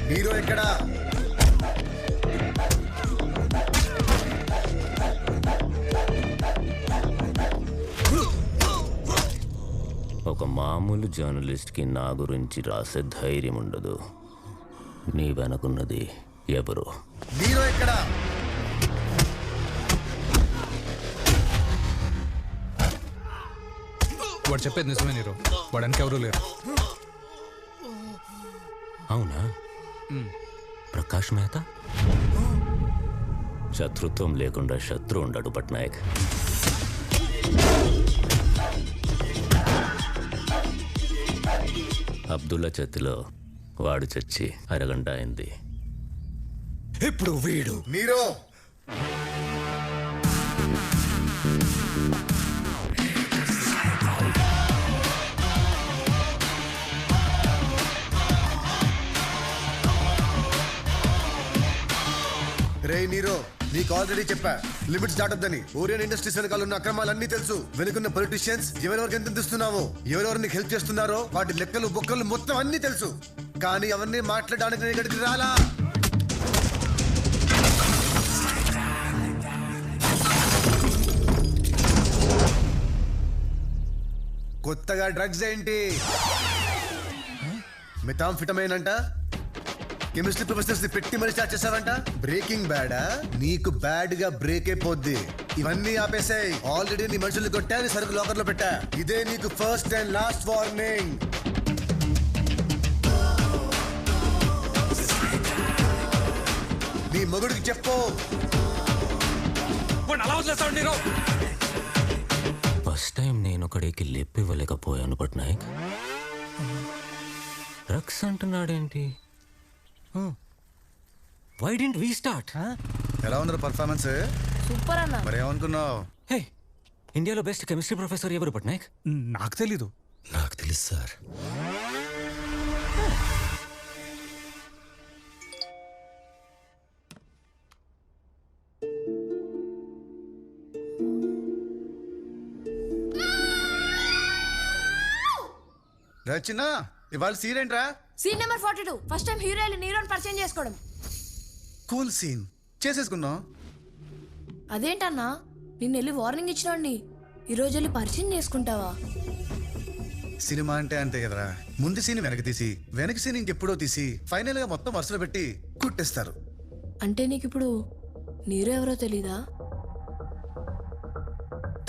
Hero ఎక్కడా? ఒక మామూలు జర్నలిస్ట్కి నా గురించి రాసే ధైర్యం ఉండదు. నీ వెనకున్నది ఎవరు? హీరో ఎక్కడా? వాడు చెప్పేది నిజమే నీరు. వాడు వెనకెవరూ లేరు. అవునా? ప్రకాష్ మెహతా? శత్రుత్వం లేకుండా శత్రు ఉండడు పట్నాయక్. అబ్దుల్లా చేతిలో వాడు చచ్చి అరగంట అయింది. ఇప్పుడు వీడు నీరో. రే నీరో, నీకు ఆల్రెడీ చెప్పా లిమిట్స్ దాటొద్దని. ఓరియన్ ఇండస్ట్రీస్ వెనకాల ఉన్న అక్రమాలన్నీ తెలుసు. వెనుకున్న పొలిటీషియన్స్ ఎవరెవరికి ఎంత ఇస్తున్నావో, ఎవరెవరిని హెల్ప్ చేస్తున్నారో వాటి లెక్కలు బొక్కలు మొత్తం అన్ని తెలుసు. కానీ అవన్నీ మాట్లాడడానికి నేను ఇక్కడికి రాలా. కొత్తగా డ్రగ్స్ ఏంటి? మెథాంఫిటమైన్ అంట. కెమిస్ట్రీ ప్రొఫెసర్స్ పెట్టి మరి స్టార్ట్ చేసావంట. బ్రేకింగ్ బ్యాడా? నీకు బ్యాడ్ గా బ్రేక్ అయిపోద్ది. ఇవన్నీ ఆపేసాయి. ఆల్రెడీ నీ మనుషులు కొట్టా, నీ సరుకు లాకర్ లో పెట్టా. ఇదే నీకు ఫస్ట్ అండ్ లాస్ట్ వార్నింగ్. నీ మొగుడికి చెప్పు. ఫస్ట్ టైం నేను ఒకడికి లేపివ్వలేకపోయాను పట్నాయక్. డ్రగ్స్ అంటున్నాడేంటి? Why didn't we start? ఎలా ఉంది పర్ఫార్మెన్స్? సూపర్ అన్న. మరి ఏమనుకున్నావు? హే, ఇండియాలో బెస్ట్ కెమిస్ట్రీ ప్రొఫెసర్ ఎవరు పట్నాయక్? నాకు తెలీదు. నాకు తెలుసు సార్. రచన, ఇవాళ సీన్ ఏంట్రా? Scene number 42. First time hero నీరోని పరిచయం చేసుకోవడం. కూల్ సీన్ చేసేసుకున్నాం. అదేంటన్నా, నిన్న వెళ్ళి వార్నింగ్ ఇచ్చినండి, ఈ రోజు వెళ్ళి పరిచయం చేసుకుంటావా? సినిమా అంటే అంతే కదరా. ముందు సీన్ వెనక తీసి, వెనక సీన్ ఇంకెప్పుడో తీసి, ఫైనల్ గా మొత్తం వరుసలో పెట్టి కుట్టేస్తారు. అంటే నీకు ఇప్పుడు నీరో ఎవరో తెలీదా?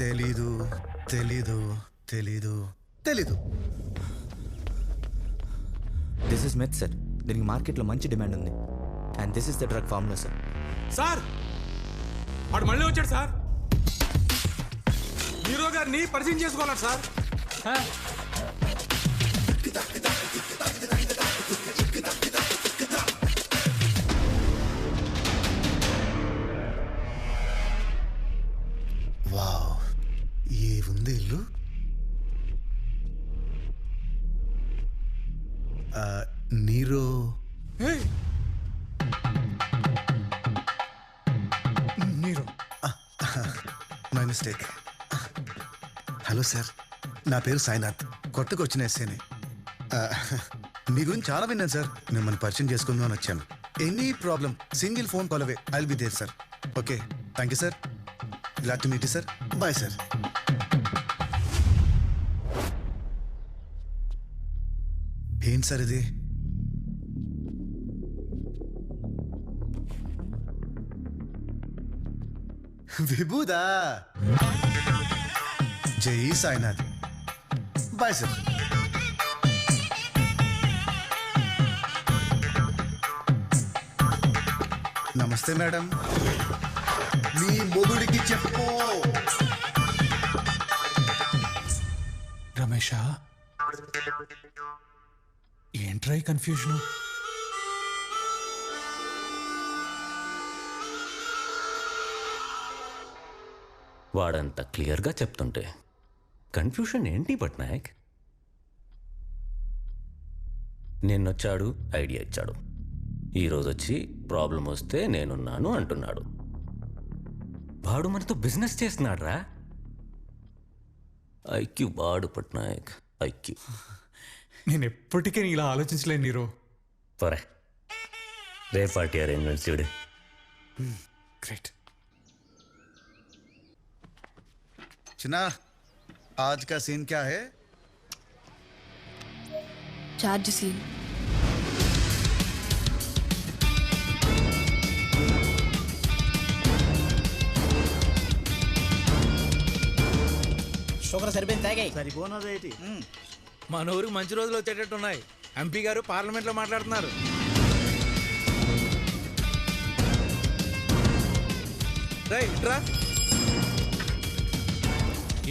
తెలీదు తెలీదు తెలీదు తెలీదు. This is meth sir. దీనికి మార్కెట్లో మంచి డిమాండ్ ఉంది. And this is the drug formula sir. Sir, వాడు మళ్ళీ వచ్చాడు సార్. హీరో గారిని పరిచయం చేసుకోవాలి సార్. వావ్, ఏ ఉంది ఇల్లు. నీరో నీరు. My mistake. హలో సార్, నా పేరు సాయినాథ్. కొత్తగా వచ్చిన ఎస్ఏని. మీ గురించి చాలా విన్నాను సార్. మిమ్మల్ని పరిచయం చేసుకుందాం అని వచ్చాను. Any problem single phone call away. I will be there sir. Okay, thank you sir. Glad to meet you sir. Bye sir. ఏంటి సార్ ఇది? విభూదా? జై సాయినాథ్. Bye sir. నమస్తే మేడం. మీ మొగుడికి చెప్పు. రమేషా, ఏంట్రై కన్ఫ్యూజన్? వాడంత క్లియర్గా చెప్తుంటే కన్ఫ్యూషన్ ఏంటి పట్నాయక్? నిన్నొచ్చాడు, ఐడియా ఇచ్చాడు. ఈరోజు వచ్చి ప్రాబ్లం వస్తే నేనున్నాను అంటున్నాడు. వాడు మనతో బిజినెస్ చేస్తున్నాడు రా. ఐక్యూ వాడు పట్నాయక్, ఐక్యూ. నేను ఎప్పటికీ ఇలా ఆలోచించలేను నీరో. పరే రే పార్టీ అరేంజ్మెంట్స్ చూడు. గ్రేట్. చిన్నా आज का सीन क्या है? Charge scene. షుగర్ సరిపోయింది తాగాయి. సరిపోనదేటి. మన ఊరికి మంచి రోజులు వచ్చేటట్టు ఉన్నాయి. ఎంపీ గారు పార్లమెంట్లో మాట్లాడుతున్నారు. ఇట్రా.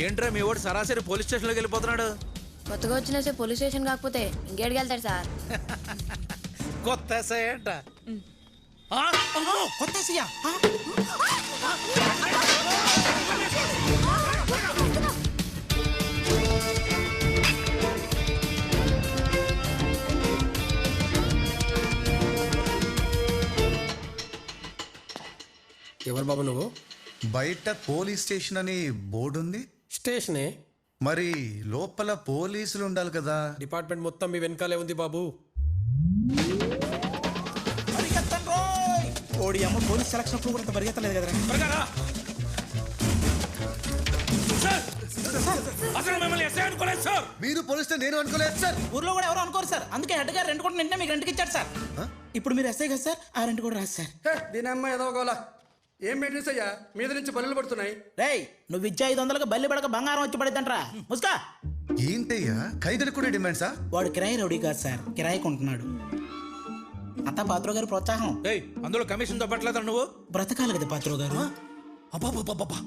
ఏంట్రా మీ వాడు సరాసరి పోలీస్ స్టేషన్లోకి వెళ్ళిపోతున్నాడు? కొత్తగా వచ్చిన పోలీస్ స్టేషన్ కాకపోతే ఇంకేడికి వెళ్తాడు సార్? కొత్త ఎస్ఐ ఏంట? కొత్త సీయా? ఎవరు బాబు నువ్వు? బయట పోలీస్ స్టేషన్ అని బోర్డు ఉంది. స్టేషనే. మరి లోపల పోలీసులు ఉండాలి కదా. డిపార్ట్మెంట్ మొత్తం మీ వెనకాలే ఉంది బాబు. ఓడి అమ్మ పోలీస్ సెలక్షన్ అప్పుడు కూడా పరిగెత్తలేదు కదరా. మీరు పోలీస్ నేను అనుకోలేదు సార్. ఊర్లో కూడా ఎవరు అనుకోరు సార్. అందుకే హెడ్ గారు రెంట్ కూడా నిన్నే మీకు రెంట్కి ఇచ్చాడు సార్. ఇప్పుడు మీరు ఎస్ఐ కదా సార్, ఆ రెంట్ కూడా రాదు సార్. దీని అమ్మ ఏదో గోలా. ఏం మెయింటెనెన్స్ అయ్యా? మీద నుంచి బల్లులు పడుతున్నాయి. రేయ్ నువ్వు ఇచ్చే 500కి బల్లి పడక బంగారం వచ్చి పడిద్దంట్రా. ముస్కా. ఏంటయ్యా ఖైదీలు కూడా డిమాండ్సా? వాడు కిరాయి రౌడీ కాదు సార్, కిరాయి కొంటున్నాడు. అంతా పాత్రో గారి ప్రోత్సాహం. అందులో కమిషన్ తప్పట్లేదా నువ్వు? బ్రతకాలి కదా పాత్రో గారు. అబ్బాబాబాబా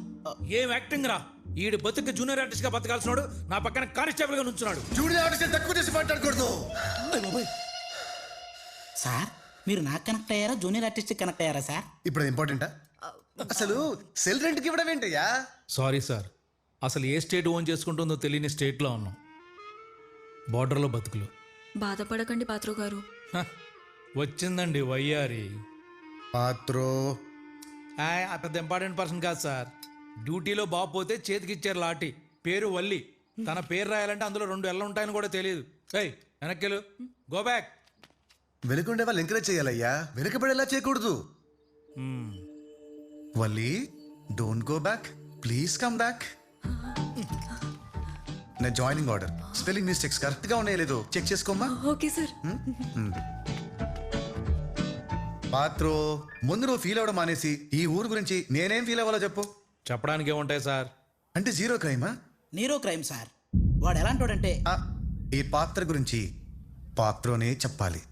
ఏం యాక్టింగ్ రా! ఈడు బతుకు జూనియర్ ఆర్టిస్ట్ గా బతకాల్సినాడు, నా పక్కన కానిస్టేబుల్ గా నుంచున్నాడు. జూనియర్ ఆర్టిస్ట్ తక్కువ చేసి మాట్లాడకూడదు సార్. మీరు నాకు కనెక్ట్ అయ్యారా, జూనియర్ ఆర్టిస్ట్ కనెక్ట్ అయ్యారా సార్? ఇప్పుడు ఇంపార్టెంటా? అసలు సెల్ రెంట్కి ఇవ్వడం ఏంటయ్యా? సారీ సార్, అసలు ఏ స్టేట్ ఓన్ చేసుకుంటుందో తెలియని స్టేట్లో ఉన్నాం. బార్డర్లో బతుకులు. బాధపడకండి పాత్రో గారు. వచ్చిందండి వయ్యారి. పాత్రో ఆ పెద్ద ఇంపార్టెంట్ పర్సన్ కాదు సార్. డ్యూటీలో బాగపోతే చేతికిచ్చారు లాటి. పేరు వల్లి. తన పేరు రాయాలంటే అందులో 2 ఎల్ల ఉంటాయని కూడా తెలియదు. వెనక్కెళ్ళు, గో బ్యాక్. వెనుకుండే వాళ్ళు ఎంకరేజ్ చేయాలయ్యా, వెనుకబడేలా చేయకూడదు. Valli don't go back, please come back. నా joining order spelling mistakes correct గా ఉన్నాయో లేదో చెక్ చేసుకోమ్మా. Okay sir. పాత్రో ముందు నువ్వు ఫీల్ అవ్వడం మానేసి ఈ ఊరు గురించి నేనేం ఫీల్ అవ్వాలో చెప్పు. చెప్పడానికి ఏముంటాయి సార్? అంటే జీరో క్రైమా? Nero crime sir. వాడు ఎలాంటి వాడంటే ఈ పాత్ర గురించి పాత్రోనే చెప్పాలి.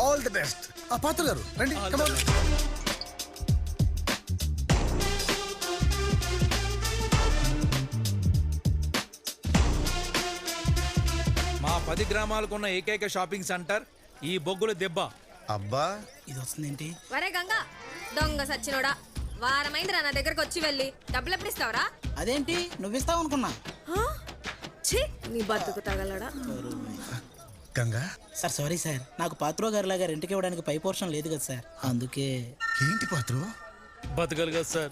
All the best. ఆ పాత్ర గారు రండి. Come on. మా 10 గ్రామాలకున్న ఏకైక షాపింగ్ సెంటర్ ఈ బొగ్గుల దెబ్బ. అబ్బా ఇది వస్తుందేంటి? వరే గంగా దొంగ సచ్చినోడా, వారమైందిరా నా దగ్గరకు వచ్చి వెళ్ళి డబ్బులు ఎప్పుడు ఇస్తావరా? అదేంటి నువ్వు ఇస్తావు అనుకున్నా. నీ బతుకు తగలడా. గంగా సార్ సారీ సార్, నాకు పాత్రో గారి లాగా రెంట్కి ఇవ్వడానికి పై పోర్షన్ లేదు కదా సార్, అందుకే. ఏంటి పాత్రో? బతకలు కదా సార్.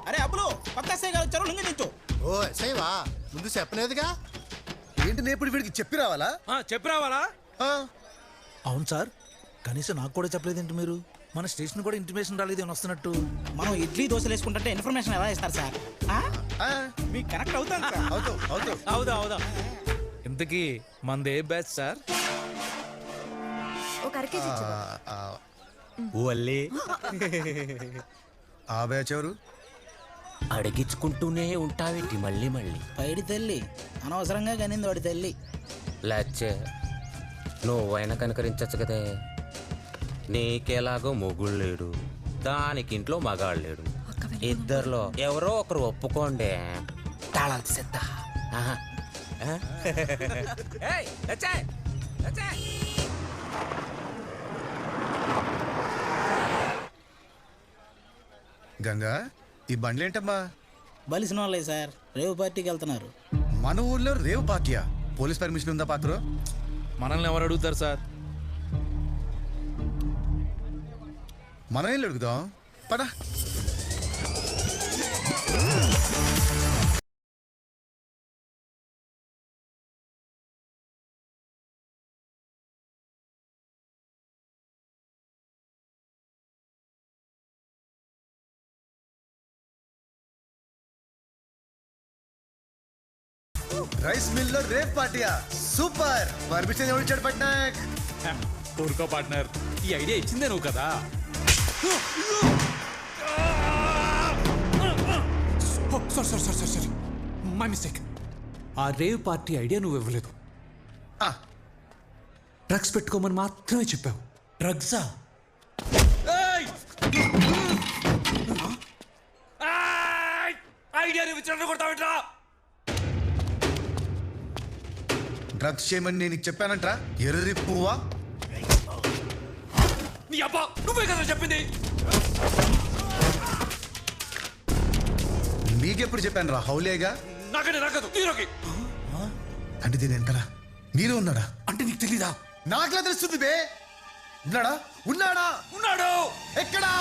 అరే అప్పులు పక్క ఎస్ఐ గారు వచ్చారు, లింగి దించు. ఓ ఎస్ఐవా? ముందు చెప్పలేదుగా. ఏంటి నేను ఇప్పుడు వీడికి చెప్పి రావాలా? చెప్పి రావాలా? ఆ, అవును సార్, కనీసం నాకు కూడా చెప్పలేదేంటి మీరు? మన స్టేషన్ కూడా ఇంటిమేషన్ రాలేదు అని వస్తున్నట్టు. మనం ఇడ్లీ దోశలు వేసుకుంటే ఇన్ఫర్మేషన్ ఎలా ఇస్తారు సార్? ఆ, మీకు కనెక్ట్ అవుతాను సార్. అవుతావు అవుతావు. అవుదా ఇంతకీ మనది ఏ బ్యాచ్ సార్? ఒక అరకేజీ ఇచ్చేవా? వల్లే ఆ బ్యాచ్ ఎవరు? అడిగించుకుంటూనే ఉంటావేటి మళ్ళీ మళ్ళీ. పైడి తల్లి అనవసరంగా కనింది వాడి తల్లి. లేచే నువ్వైనా కనుకరించచ్చు కదే. నీకెలాగో మొగుడు లేడు, దానికి ఇంట్లో మగాడు లేడు. ఇద్దరిలో ఎవరో ఒకరు ఒప్పుకోండి. తాళాలు తీసేద్దా? గంగా ఈ బండ్లేంటమ్మా? బలిసిన వాళ్ళే సార్, రేవు పార్టీకి వెళ్తున్నారు. మన ఊర్లో రేవ్ పార్టీయా? పోలీస్ పర్మిషన్ ఉందా పాత్రో? మనల్ని ఎవరు అడుగుతారు సార్? మనం ఏం అడుగుదాం పదా. రైస్ మిల్ లో రేప్ పార్టీయా? సూపర్. పర్మిషన్ ఎవరు ఇచ్చాడు పట్నాయక్? ఊరుకో పార్ట్నర్, ఈ ఐడియా ఇచ్చిందే నువ్వు కదా. Sorry my mistake. ఆ రేవ్ పార్టీ ఐడియా నువ్వు ఇవ్వలేదు, డ్రగ్స్ పెట్టుకోమని మాత్రమే చెప్పావు. డ్రగ్సా? ఐడియా నువ్వు ఇచ్చినట్టు కొడతావేంట్రా? డ్రగ్స్ చేయమని నేను చెప్పానంట్రా ఎర్రి పువ్వా? నీ అబ్బా నువ్వే కదా చెప్పింది. నీకెప్పుడు చెప్పాను రా హౌలేగా? నాకంటే నాకదు హీరోకి. అంటే దీని వెనకాల నీరు ఉన్నాడా? అంటే నీకు తెలీదా? నాకులా తెలుస్తుంది బే. ఉన్నాడా? ఉన్నాడా? ఉన్నాడు. ఎక్కడా?